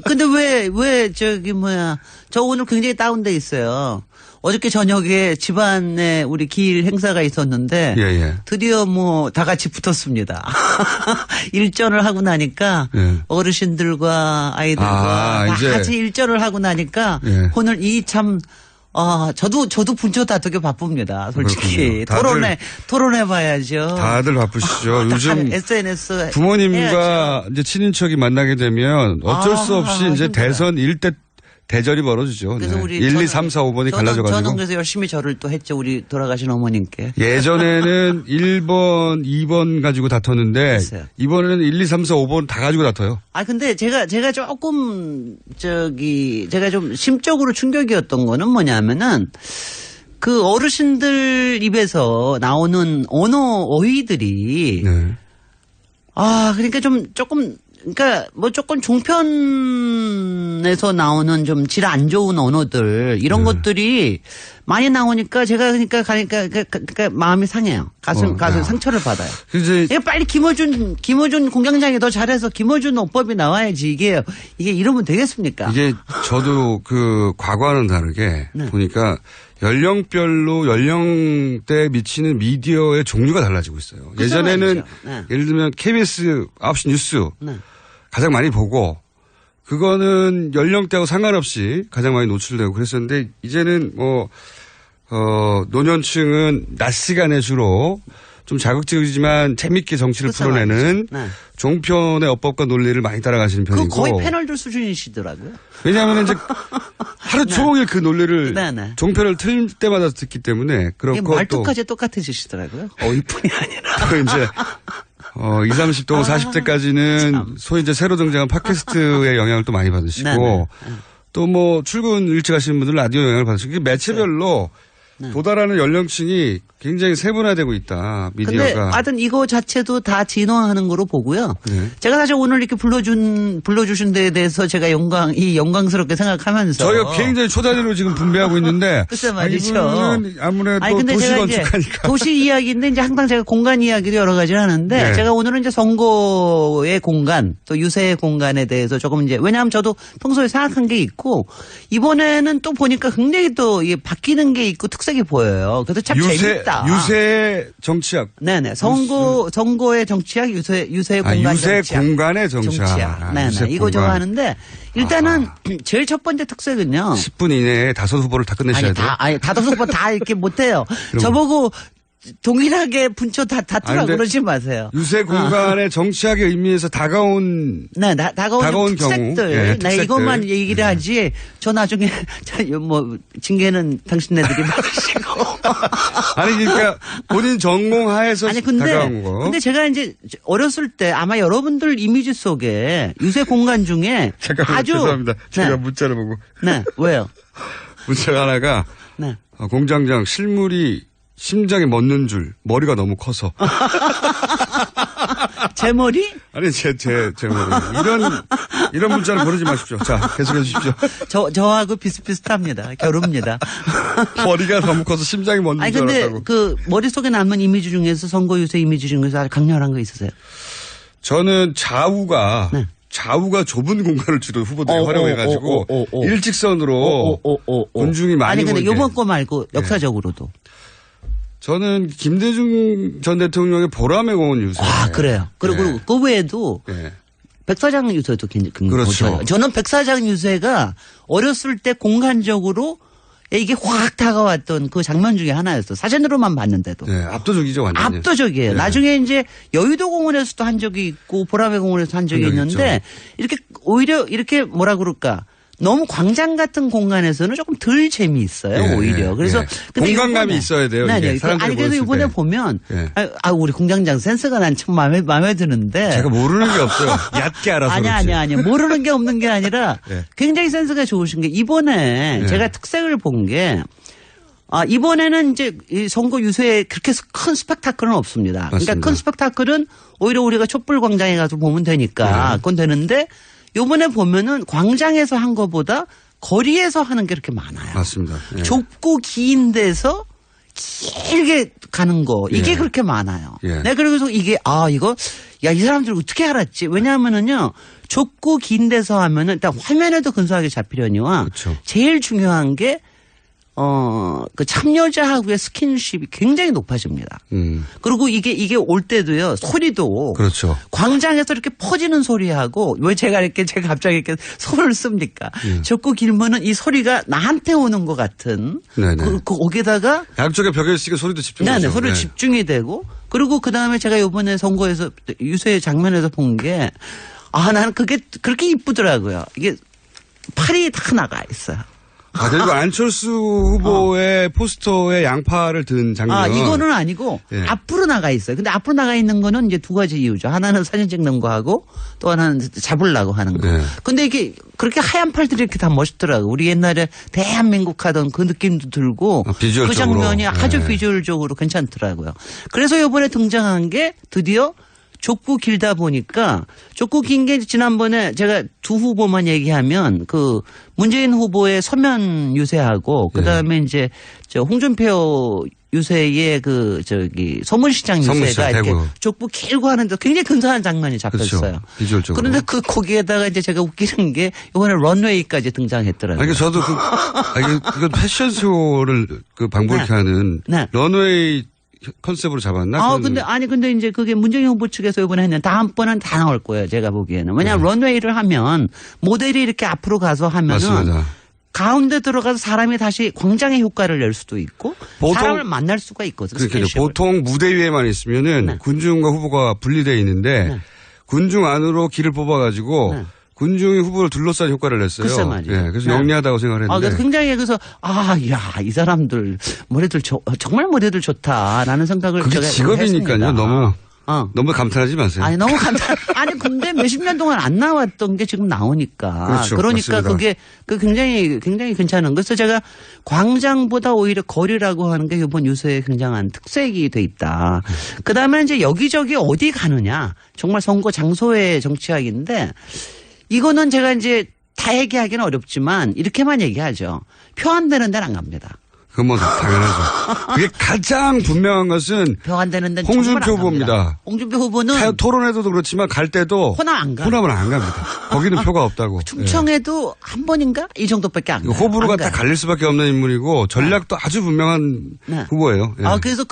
근데 왜 저기 뭐야 저 오늘 굉장히 다운돼 있어요. 어저께 저녁에 집안에 우리 기일 행사가 있었는데 예. 드디어 뭐 다 같이 붙었습니다. 일전을 하고 나니까 어르신들과 아이들과 다 이제. 같이 일전을 하고 나니까 오늘 이 참 저도 분초 다투기 바쁩니다. 솔직히 토론해 봐야죠. 다들 바쁘시죠. 요즘 SNS 부모님과 해야죠. 이제 친인척이 만나게 되면 어쩔 수 없이 이제 힘들어요. 대선 일대 대절이 벌어지죠. 그래서 네. 우리 1, 2, 3, 4, 5번이 갈라져가지고. 저는 그래서 열심히 절을 또 했죠. 우리 돌아가신 어머님께. 예전에는 1번, 2번 가지고 다퉜는데 있어요. 이번에는 1, 2, 3, 4, 5번 다 가지고 다퉈요. 근데 제가 조금 제가 좀 심적으로 충격이었던 거는 뭐냐면은 그 어르신들 입에서 나오는 어휘들이 그러니까 조금 종편에서 나오는 좀 질 안 좋은 언어들, 이런 것들이 많이 나오니까 제가 그러니까 마음이 상해요. 가슴 상처를 받아요. 이게 빨리 김어준 공장장이 더 잘해서 김어준 어법이 나와야지. 이게 이러면 되겠습니까? 이게 저도 그 과거와는 다르게 보니까 연령별로 연령대에 미치는 미디어의 종류가 달라지고 있어요. 예전에는 예를 들면 KBS 9시 뉴스 가장 많이 보고 그거는 연령대하고 상관없이 가장 많이 노출되고 그랬었는데 이제는 노년층은 낮 시간에 주로 좀 자극적이지만 재밌게 정치를 풀어내는 종편의 어법과 논리를 많이 따라가시는 편이고. 거의 패널들 수준이시더라고요. 왜냐하면 이제 하루 종일 그 논리를 종편을 틀 때마다 듣기 때문에 그렇고 말투까지 똑같으시더라고요. 어휘뿐이 아니라. 또 이제 20, 30대, 40대까지는 소위 이제 새로 등장한 팟캐스트의 영향을 또 많이 받으시고 또 뭐 출근 일찍 하시는 분들은 라디오 영향을 받으시고 매체별로 도달하는 연령층이 굉장히 세분화되고 있다. 미디어가. 근데 하여튼 이거 자체도 다 진화하는 거로 보고요. 제가 사실 오늘 이렇게 불러주신 데에 대해서 제가 영광스럽게 생각하면서. 저희가 굉장히 초단위로 지금 분배하고 있는데. 글쎄 말이죠. 아무래도 도시건축하니까. 도시 이야기인데 이제 항상 제가 공간 이야기도 여러 가지를 하는데 제가 오늘은 이제 선거의 공간 또 유세의 공간에 대해서 조금 이제 왜냐하면 저도 평소에 생각한 게 있고 이번에는 또 보니까 굉장히 또 바뀌는 게 있고 특색이 보여요. 그래서 참 재밌다. 유세 정치학. 네네. 선거의 정치학, 유세 공간 유세 정치학. 공간의 정치학. 네네. 이거 저거 하는데 일단은 제일 첫 번째 특색은요. 10분 이내에 5 후보를 다 끝내셔야 돼요. 5 후보 다 이렇게 못해요. 저보고 동일하게 분초 다투라 그러지 마세요. 유세 공간의 정치학의 의미에서 다가온 다가온 특색들. 특색들. 이것만 얘기를 하지. 저 나중에 징계는 당신네들이 받으시고. 그러니까 본인 전공 하에서 다가온 거. 근데 제가 이제 어렸을 때 아마 여러분들 이미지 속에 유세 공간 중에 잠깐만요. 아주 죄송합니다. 제가 문자를 보고. 네. 왜요? 문자가 하나가 공장장 실물이 심장에 멎는 줄 머리가 너무 커서. 제 머리? 아니 제 머리. 이런 문자를 보내지 마십시오. 자 계속해 주십시오. 저하고 비슷비슷합니다. 겨루입니다. 머리가 너무 커서 심장이 멎는 줄 알았다고. 근데 그 머릿속에 남은 이미지 중에서 선거 유세 이미지 중에서 아주 강렬한 거 있으세요? 저는 좌우가 좁은 공간을 주로 후보들이 활용해가지고 일직선으로 군중이 많이 근데 이번 거 말고 역사적으로도. 저는 김대중 전 대통령의 보람의 공원 유세. 그래요. 그리고 그 외에도 백사장 유세도 그렇죠. 저는 백사장 유세가 어렸을 때 공간적으로 이게 확 다가왔던 그 장면 중에 하나였어. 사진으로만 봤는데도. 압도적이죠, 완전히. 압도적이에요. 나중에 이제 여의도 공원에서도 한 적이 있고 보라매 공원에서 한 적이 있는데 이렇게 오히려 이렇게 뭐라 그럴까. 너무 광장 같은 공간에서는 조금 덜 재미있어요, 오히려. 그래서. 근데 공간감이 있어야 돼요. 그래서 이번에 보면, 우리 공장장 센스가 난 참 마음에 드는데. 제가 모르는 게 없어요. 얕게 알아서. 아니야. 모르는 게 없는 게 아니라 굉장히 센스가 좋으신 게 이번에 제가 특색을 본 게 이번에는 이제 이 선거 유세에 그렇게 큰 스펙타클은 없습니다. 맞습니다. 그러니까 큰 스펙타클은 오히려 우리가 촛불 광장에 가서 보면 되니까 그건 되는데 요번에 보면은 광장에서 한 거보다 거리에서 하는 게 그렇게 많아요. 맞습니다. 예. 좁고 긴 데서 길게 가는 거 이게 예. 그렇게 많아요. 예. 네, 그래서 이게 이거 야 이 사람들 어떻게 알았지? 왜냐하면은요 좁고 긴 데서 하면은 일단 화면에도 근소하게 잡히려니와 그렇죠. 제일 중요한 게 그 참여자하고의 스킨십이 굉장히 높아집니다. 그리고 이게 올 때도요 소리도 그렇죠. 광장에서 이렇게 퍼지는 소리하고 왜 제가 갑자기 이렇게 손을 씁니까? 좁고 길면은 이 소리가 나한테 오는 것 같은 거기다가 양쪽에 벽에 있으니까 소리도 집중되죠. 네, 소리 집중이 되고 그리고 그 다음에 제가 이번에 선거에서 유세 장면에서 본 게 나는 그게 그렇게 이쁘더라고요. 이게 팔이 다 나가 있어요. 그리고 안철수 후보의 포스터에 양팔을 든 장면. 이거는 아니고 앞으로 나가 있어요. 근데 앞으로 나가 있는 거는 이제 두 가지 이유죠. 하나는 사진 찍는 거 하고 또 하나는 잡으려고 하는 거. 근데 이게 그렇게 하얀 팔들이 이렇게 다 멋있더라고요. 우리 옛날에 대한민국 하던 그 느낌도 들고 비주얼적으로. 그 장면이 아주 비주얼적으로 괜찮더라고요. 그래서 이번에 등장한 게 드디어 좁고 길다 보니까 좁고 긴 게 지난번에 제가 두 후보만 얘기하면 그 문재인 후보의 서면 유세하고 그다음에 이제 저 홍준표 유세의 서문시장 유세가 이렇게 좁고 길고 하는데 굉장히 근사한 장면이 잡혔어요. 그렇죠. 비주얼적으로. 그런데 거기에다가 이제 제가 웃기는 게 이번에 런웨이까지 등장했더라고요. 아니, 저도 그건 패션쇼를 방불케 하는 런웨이 컨셉으로 잡았나? 근데 이제 그게 문재인 후보 측에서 이번에 했는데 다음번은 다 나올 거예요. 제가 보기에는. 왜냐하면 런웨이를 하면 모델이 이렇게 앞으로 가서 하면은 맞습니다. 가운데 들어가서 사람이 다시 광장의 효과를 낼 수도 있고 사람을 만날 수가 있거든요. 그러니까 보통 무대 위에만 있으면은 군중과 후보가 분리되어 있는데 군중 안으로 길을 뽑아가지고 군중이 후보를 둘러싼 효과를 냈어요. 글쎄 말이에요. 그래서 영리하다고 생각을 했는데. 그래서 굉장히 이 사람들 머리들 정말 머리들 좋다라는 생각을 그게 제가 직업이니까요. 했습니다. 너무 감탄하지 마세요. 너무 감탄. 근데 몇십 년 동안 안 나왔던 게 지금 나오니까. 그렇죠, 그러니까 맞습니다. 그게 굉장히 괜찮은. 그래서 제가 광장보다 오히려 거리라고 하는 게 이번 유세에 굉장한 특색이 돼 있다. 그 다음에 이제 여기저기 어디 가느냐. 정말 선거 장소의 정치학인데 이거는 제가 이제 다 얘기하기는 어렵지만 이렇게만 얘기하죠. 표 안 되는 데는 안 갑니다. 그건 뭐 당연하죠. 그게 가장 분명한 것은 표 안 되는 데는 홍준표 후보입니다. 홍준표 후보는 토론회도 그렇지만 갈 때도 호남은 안 갑니다. 거기는 표가 없다고. 충청에도 한 번인가 이 정도밖에 안 가요. 호불호가 다 갈릴 수밖에 없는 인물이고 전략도 아주 분명한 후보예요. 그래서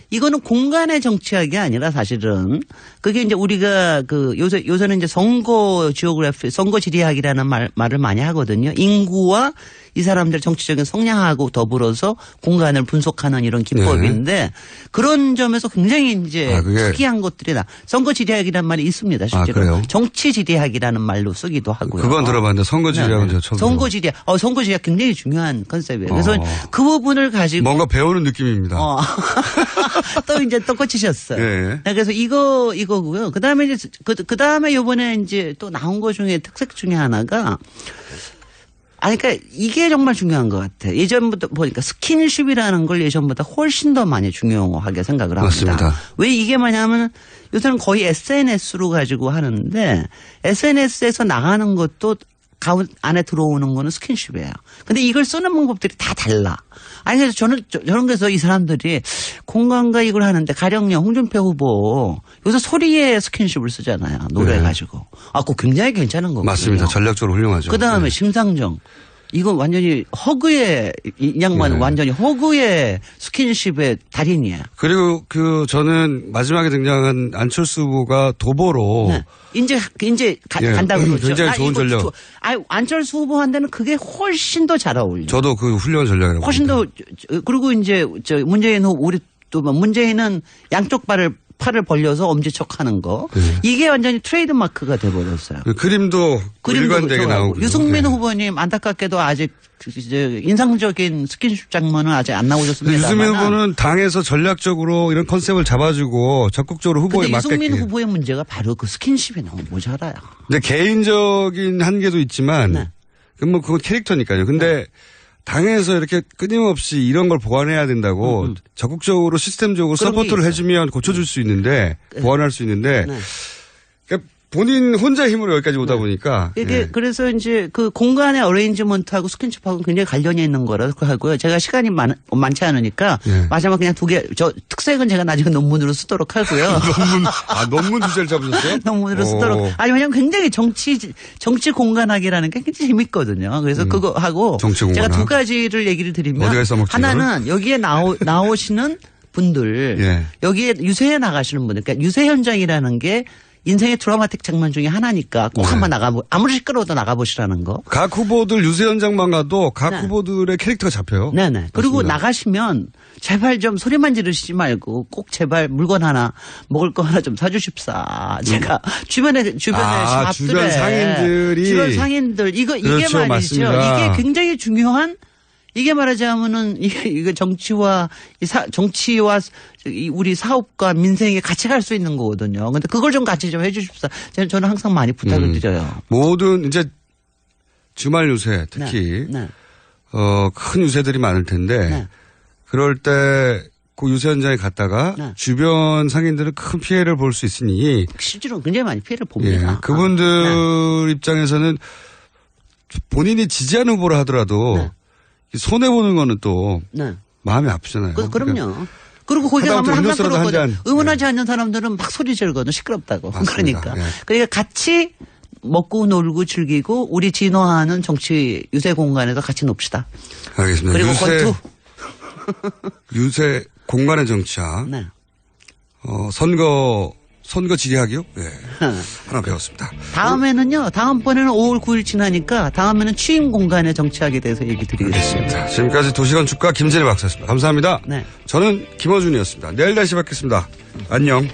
이거는 공간의 정치학이 아니라 사실은 그게 이제 우리가 요새는 이제 선거 지오그래피, 선거 지리학이라는 말을 많이 하거든요. 인구와 이 사람들 정치적인 성향하고 더불어서 공간을 분석하는 이런 기법인데 그런 점에서 굉장히 이제 특이한 것들이다. 선거 지리학이라는 말이 있습니다. 실제로. 정치 지리학이라는 말로 쓰기도 하고요. 그건 들어봤는데 선거 지리학은 저 처음 선거 지리학. 선거 지리학 굉장히 중요한 컨셉이에요. 그래서 그 부분을 가지고 뭔가 배우는 느낌입니다. 또 꽂히셨어요. 그래서 이거고요. 그다음에 이제 그다음에 요번에 이제 또 나온 것 중에 특색 중에 하나가 그러니까 이게 정말 중요한 것 같아요. 예전부터 보니까 스킨십이라는 걸 예전보다 훨씬 더 많이 중요하게 생각을 합니다. 맞습니다. 왜 이게 뭐냐면 요새는 거의 SNS로 가지고 하는데 SNS에서 나가는 것도 안에 들어오는 거는 스킨십이에요. 근데 이걸 쓰는 방법들이 다 달라. 그래서 저는 그래서 이 사람들이 공간과 이걸 하는데 가령요 홍준표 후보 요새 소리에 스킨십을 쓰잖아요. 노래 가지고. 그거 굉장히 괜찮은 거거든요. 맞습니다. 전략적으로 훌륭하죠. 그다음에 심상정. 이거 완전히 이 양반은 완전히 허그의 스킨십의 달인이에요. 그리고 저는 마지막에 등장한 안철수 후보가 도보로 이제 간다고 그러죠. 굉장히 좋은 전략. 안철수 후보한테는 그게 훨씬 더 잘 어울려요. 저도 그 훌륭한 전략이라고. 훨씬 더 그리고 이제 문재인 후보 문재인은 양쪽 팔을 벌려서 엄지척하는 거. 이게 완전히 트레이드 마크가 돼버렸어요. 그림도 일관되게 나오고. 유승민 후보님 안타깝게도 아직 인상적인 스킨십 장면은 아직 안 나오셨습니다. 유승민 후보는 당에서 전략적으로 이런 컨셉을 잡아주고 적극적으로 후보에 맞게. 유승민 후보의 문제가 바로 그 스킨십이 너무 모자라요. 근데 개인적인 한계도 있지만 그건 캐릭터니까요. 근데 당에서 이렇게 끊임없이 이런 걸 보완해야 된다고 적극적으로 시스템적으로 서포트를 해주면 고쳐줄 수 있는데 보완할 수 있는데 그러니까 본인 혼자 힘으로 여기까지 오다 보니까. 이게 그래서 이제 그 공간의 어레인지먼트하고 스킨십하고 굉장히 관련이 있는 거라고 하고요. 제가 시간이 많지 않으니까 마지막 그냥 두 개, 저 특색은 제가 나중에 논문으로 쓰도록 하고요. 논문 주제를 잡으셨어요? 논문으로 쓰도록. 아니, 왜냐면 굉장히 정치 공간학이라는 게 굉장히 재밌거든요. 그래서 그거 하고 제가 두 가지를 얘기를 드리면 하나는 여기에 나오시는 분들, 여기에 유세에 나가시는 분들, 그러니까 유세 현장이라는 게 인생의 드라마틱 장면 중에 하나니까 꼭 한번 아무리 시끄러워도 나가보시라는 거. 각 후보들 유세 현장만 가도 각 후보들의 캐릭터가 잡혀요. 네네. 그리고 나가시면 제발 좀 소리만 지르시지 말고 꼭 제발 물건 하나 먹을 거 하나 좀 사주십사. 제가 주변에 주변 상인들이. 주변 상인들. 이게 그렇죠, 말이죠. 맞습니다. 이게 굉장히 중요한 이게 말하자면은 이게 정치와 우리 사업과 민생에 같이 갈 수 있는 거거든요. 근데 그걸 좀 같이 좀 해주십사. 저는 항상 많이 부탁을 드려요. 모든 이제 주말 유세 특히 큰 유세들이 많을 텐데 그럴 때 그 유세 현장에 갔다가 주변 상인들은 큰 피해를 볼 수 있으니 실제로 굉장히 많이 피해를 봅니다. 그분들 입장에서는 본인이 지지하는 후보를 하더라도 손해보는 거는 또 마음이 아프잖아요. 그럼요. 그러니까 그리고 거기 가면 항상 그렇거든. 응원하지 네. 않는 사람들은 막 소리 지르거든. 시끄럽다고. 맞습니다. 그러니까. 그러니까 같이 먹고 놀고 즐기고 우리 진화하는 정치 유세 공간에서 같이 놉시다. 알겠습니다. 그리고 권투. 유세 공간의 정치학. 선거 지리학이요? 하나 배웠습니다. 다음번에는 5월 9일 지나니까 다음에는 취임 공간의 정치학에 대해서 얘기 드리겠습니다. 지금까지 도시건축가 김진애 박사였습니다. 감사합니다. 저는 김어준이었습니다. 내일 다시 뵙겠습니다. 안녕.